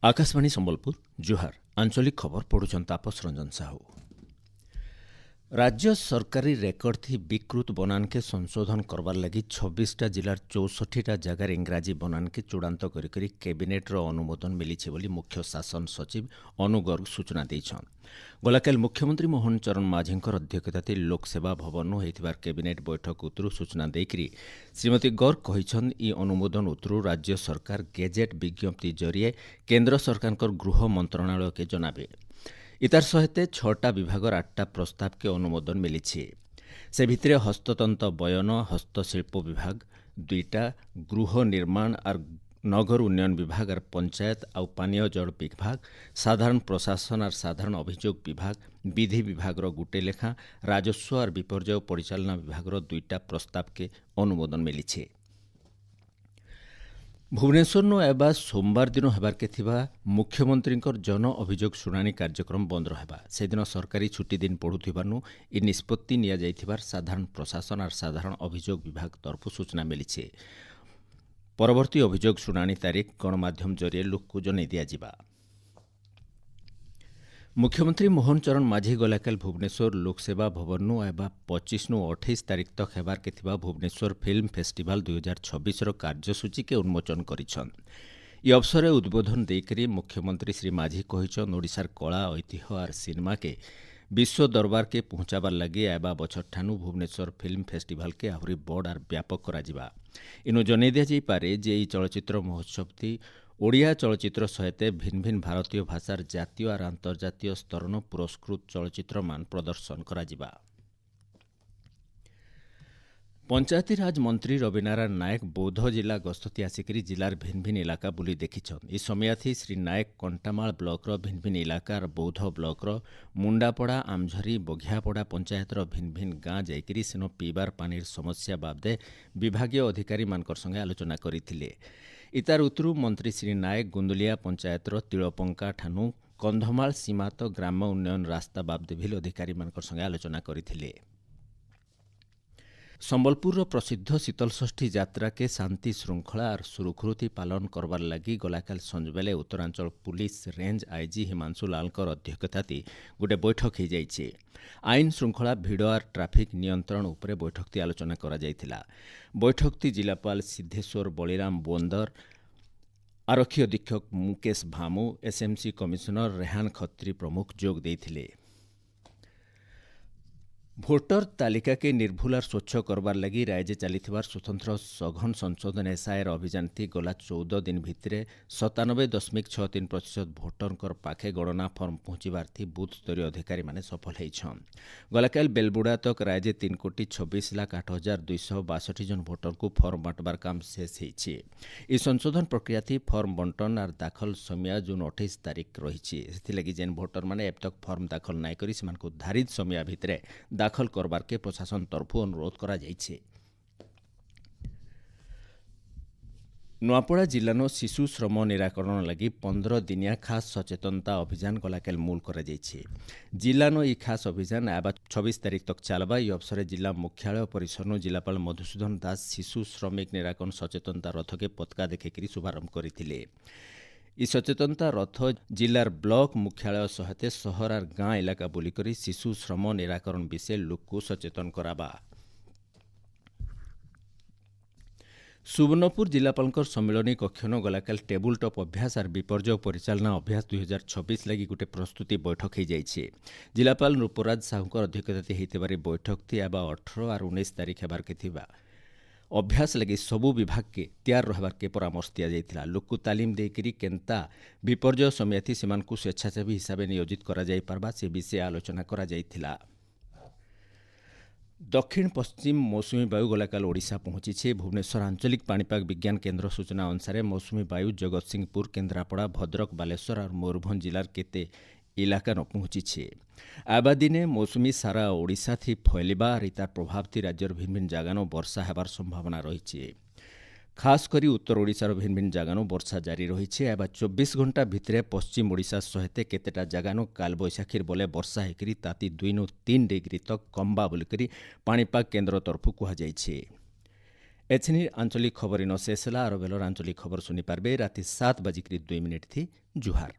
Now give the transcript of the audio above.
आकाशवाणी संबलपुर जुहार आंचलिक खबर पढ़ुछन तापस रंजन साहू। राज्य सरकारी रेकर्ड थी विकृत बनान के संशोधन करवार लगी 26टा जिलार 64टा जगार इंग्राजी बनान के चूड़ांत करी कैबिनेट रो अनुमोदन मिली बोली मुख्य शासन सचिव अनु गर्ग सूचना देछन। गलाकाल मुख्यमंत्री मोहन चरण माझींकर अध्यक्षता लोकसेवा भवन होइथिबार कैबिनेट बैठक उतरु सूचना देकरी श्रीमती गर्ग कहिछन ई अनुमोदन उतरु राज्य सरकार गेजेट विज्ञप्ति जरिए केंद्र सरकार गृह मंत्रणालय के जनाबे। इतार सहित 6टा विभाग 8टा प्रस्ताव के अनुमोदन मिली। से भितरे हस्ततंत बयन हस्तशिल्प विभाग 2टा, गृह निर्माण और नगर उन्नयन विभाग और पंचायत आउ पानीय जल विभाग, साधारण प्रशासन और साधारण अभियोग विभाग, विधि विभाग गोटे लेखा, राजस्व और विपर्यय परिचालना विभाग 2टा प्रस्ताव के अनुमोदन मिली। भुवनेश्वर एवं सोमवार दिन होबार के थिबा मुख्यमंत्री जन अभियोग शुणाणी कार्यक्रम बंद रहा। से दिन सरकारी छुट्टी दिन पड़ुथिबारनु इ निष्पत्ति निया जाइथिबार साधारण प्रशासन और साधारण अभियोग विभाग तरफ सूचना मिली। परवर्ती अभियोग शुणाणी तारीख गणमाध्यम जरिए लोक जन दिया। मुख्यमंत्री मोहन चरण माझी गलाकाल भुवनेश्वर लोकसेवा भवन एवं 25-28 तारीख तक हेबार के थिबा भुवनेश्वर फिल्म फेस्टिवल 2026 कार्यसूची के उन्मोचन करिछन। इ अवसर उद्बोधन देकरी मुख्यमंत्री श्री माझी कहिछन ओडिशार कला ऐतिह्य और सिनेमा के विश्व दरबार के पहुंचाबार लगे आबा बछर ठानु भुवनेश्वर फिल्म फेस्टिवल के आहुरी बड़ और व्यापक करा जिबा। इनु जनै दिया जाई पारे जे ई चलचित्र महोत्सव थी ओडिया चलचित्र सहित भिन्न भिन्न भारतीय भाषार जातीय और अंतर्जातीय स्तरन पुरस्कृत चलचित्र मान प्रदर्शन करा जिबा। पंचायती राज मंत्री रविनारायण नायक बौद्ध जिला गस्तती आसिकरी जिलार भिन्न भिन्न इलाका बुली देखिछन। इ समय थी श्री नायक कंटामाल ब्लॉक भिन्न भिन्न इलाका बौद्ध ब्लॉक मुंडापड़ा आमझरी बघियापड़ा पंचायत भिन्न भिन्न गाँ जाइकरी सेनो पीबार पानीर समस्या बाबदे विभागीय अधिकारी मानकर संगे आलोचना करथिले। इतार उतरु मंत्री श्री नायक गुंदुलिया पंचायत तिलपंका ठानु कंधमाल सीमात ग्राम उन्नयन रास्ता बाबदे भी अधिकारी मानकर संगे आलोचना करथिले। संबलपुर प्रसिद्ध शीतलषष्ठी यात्रा के शांति श्रृंखला और सुरुखुरुति पालन करवार लगी गलाकाल संजबेले Uttaranchal police range IG Himanshu लालकर अध्यक्षता गोटे बैठक हो जाइए। आईन श्रृंखला भिड़ और ट्राफिक नियंत्रण उपरे बैठक आलोचना करा जाइथिला। बैठक जिलापाल सिद्धेश्वर बलिराम बोंदर, आरक्षी अधीक्षक मुकेश भामू, एसएमसी कमिशनर रेहान खत्री प्रमुख जोग देइथिले। भोटर तालिका के निर्भुल और स्वच्छ करवार लगी राज्य चलीथिबार स्वतंत्र सघन संशोधन एसआईआर अभियान थी गला 14 दिन भितरे 97.63% भोटर पाखे गणना फर्म पहुंचबार थी बूथ स्तरीय अधिकारी माने सफल होइछन। गलाकाल बेलबुड़ा तक राज्य 3,26,08,262 जन भोटर को फर्म बांटबार काम शेष होइछि। इ संशोधन प्रक्रिया थी फर्म बंटन और दाखल समय जून 28 तारीख रही। से जेन भोटर माने अब तक फर्म दाखल नाई करी सेमानकु धारित समय भितरे दाखल करबार के प्रशासन तरफ अनुरोध करा जाइछे। नुआपड़ा जिल्लानो शिशु श्रम निराकरण लगी 15 दिनिया खास सचेतनता अभियान गलाकाल मूल करा जाइछे। जिल्लानो ई खास अभियान आबा 26 तारीख तक चलबा। ई अवसर जिला मुख्यालय परिसरनो जिलापाल मधुसूदन दास शिशु श्रमिक निराकरण सचेतनता रथ के पताका देखिकरी शुभारंभ करथिले। इ सचेतनता रथ जिलार ब्लॉक मुख्यालय सहित सहर और गाँ इलाका बुलिकरी शिशु श्रम निराकरण विषय लोक को सचेतन कराबा। सुवर्णपुर जिलापाल सम्मिलनी कक्षन गलाकाल टेबुल टॉप अभ्यास और विपर्यय परिचालना अभ्यास 2026 लगी गोटे प्रस्तुति बैठक हो जाइए। जिलापाल नृपराज साहूकर अध्यक्षता होइतिबार बैठक थी आबा 18 और 19 तारीख हेबार के थिबा। अभ्यास लगी सबू विभाग के तैयार रहबार के परामर्श दिया जाइथिला। लोक को तालीम देकरी केंता विपर्यय समय थी सेमानकु स्वेच्छासेवी हिसाब से नियोजित करा जाई पारबा से विषय आलोचना करा जाइथिला। दक्षिण पश्चिम मौसुमी वायु गलाकाल ओडिशा पहुंची। भुवनेश्वर आंचलिक पाणीपाग विज्ञान केन्द्र सूचना अनुसार मौसुमी वायु जगतसिंहपुर, केन्द्रापड़ा, भद्रक, बालेश्वर और मयूरभंज जिलार केते इलाका न पहुंची। आबा दिने मौसुमी सारा ओडिशा थी फैलिबा और तार प्रभाव थी राज्यर भिन्न भिन्न जगानो वर्षा हेबार संभावना रही। खास करी उत्तर ओडिशार भिन्न भिन्न जगानो वर्षा जारी रही। आबा 24 घंटा भितरे पश्चिम ओडिशा सहित केतेटा जगानो काल बैशाखीर बोले वर्षा होकर ताती 2 नु 3 डिग्री तक कम्बा बोलिकरी पाणीपाग केन्द्र तरफ कहुଯାଇଛି। एछिनी आंचलिक खबर इन शेष होला। आरो बेलर आंचलिक खबर सुनी पारबे राति 7:02 थी। जुहार।